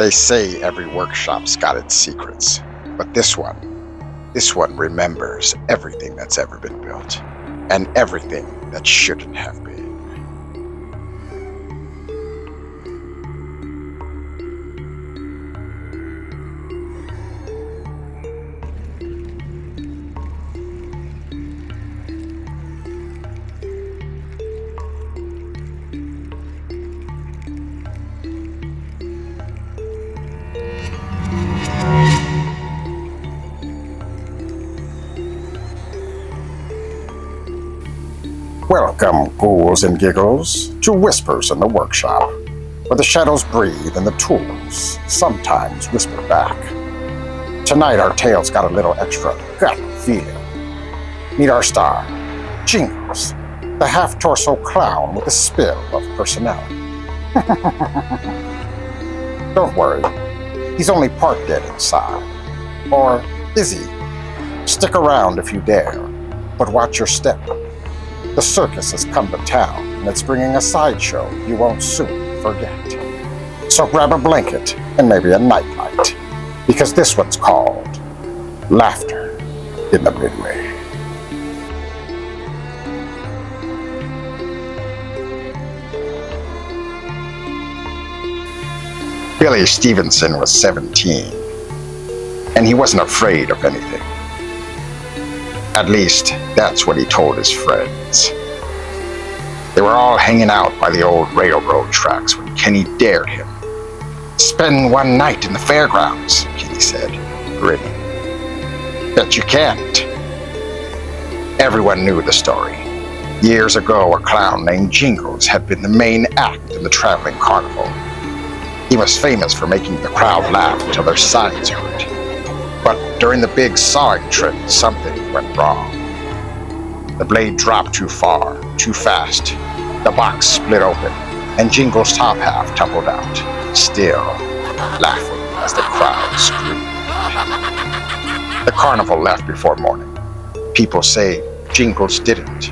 They say every workshop's got its secrets, but this one remembers everything that's ever been built, and everything that shouldn't have been. Welcome, ghouls and giggles, to Whispers in the Workshop, where the shadows breathe and the tools sometimes whisper back. Tonight our tale's got a little extra gut feeling. Meet our star, Jingles, the half-torso clown with a spill of personality. Don't worry, he's only part dead inside. Or is he? Stick around if you dare, but watch your step. The circus has come to town, and it's bringing a sideshow you won't soon forget. So grab a blanket and maybe a nightlight, because this one's called Laughter in the Midway. Billy Stevenson was 17, and he wasn't afraid of anything. At least, that's what he told his friends. They were all hanging out by the old railroad tracks when Kenny dared him. "Spend one night in the fairgrounds," Kenny said, grinning. "Bet you can't." Everyone knew the story. Years ago, a clown named Jingles had been the main act in the traveling carnival. He was famous for making the crowd laugh until their sides hurt. But during the big sawing trip, something went wrong. The blade dropped too far, too fast. The box split open, and Jingles' top half tumbled out, still laughing as the crowd screamed. The carnival left before morning. People say Jingles didn't.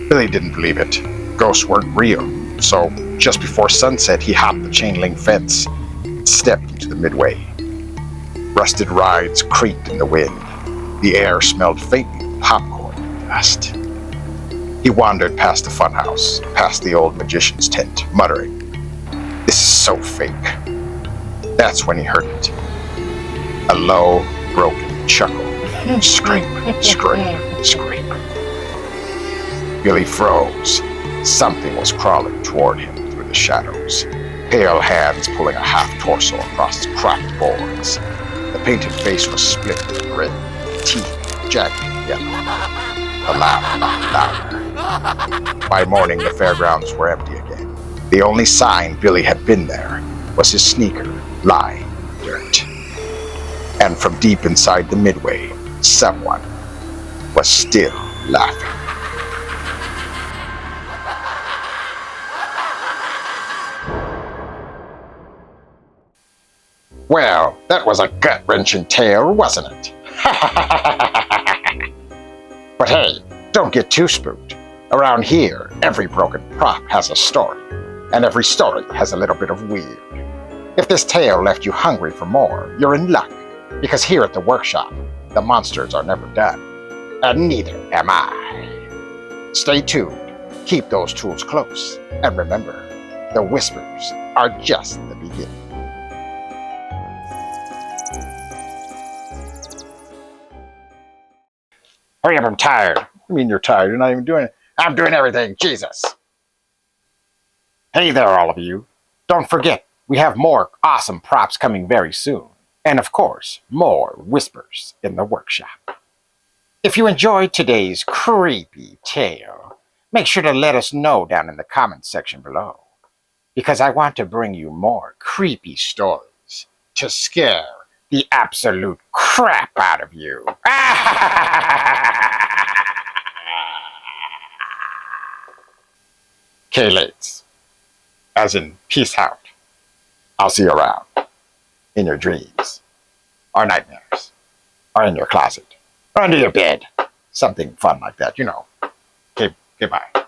Billy didn't believe it. Ghosts weren't real, so just before sunset he hopped the chain-link fence and stepped into the Midway. Rusted rides creaked in the wind. The air smelled faintly of popcorn and dust. He wandered past the funhouse, past the old magician's tent, muttering, "This is so fake." That's when he heard it. A low, broken chuckle. Scrape, scrape, scrape. Billy froze. Something was crawling toward him through the shadows, pale hands pulling a half-torso across his cracked boards. The painted face was split with grin, teeth jagged together. The laugh got louder. By morning, the fairgrounds were empty again. The only sign Billy had been there was his sneaker lying in the dirt. And from deep inside the Midway, someone was still laughing. Well, that was a gut-wrenching tale, wasn't it? But hey, don't get too spooked. Around here, every broken prop has a story, and every story has a little bit of weird. If this tale left you hungry for more, you're in luck, because here at the workshop, the monsters are never done, and neither am I. Stay tuned, keep those tools close, and remember, the whispers are just the beginning. Hurry up, I'm tired. I mean, you're tired. You're not even doing it. I'm doing everything. Jesus. Hey there, all of you. Don't forget, we have more awesome props coming very soon. And of course, more whispers in the workshop. If you enjoyed today's creepy tale, make sure to let us know down in the comments section below. Because I want to bring you more creepy stories to scare the absolute crap out of you. K-Lates. As in, peace out. I'll see you around. In your dreams. Or nightmares. Or in your closet. Or under your bed. Something fun like that, you know. Okay, goodbye.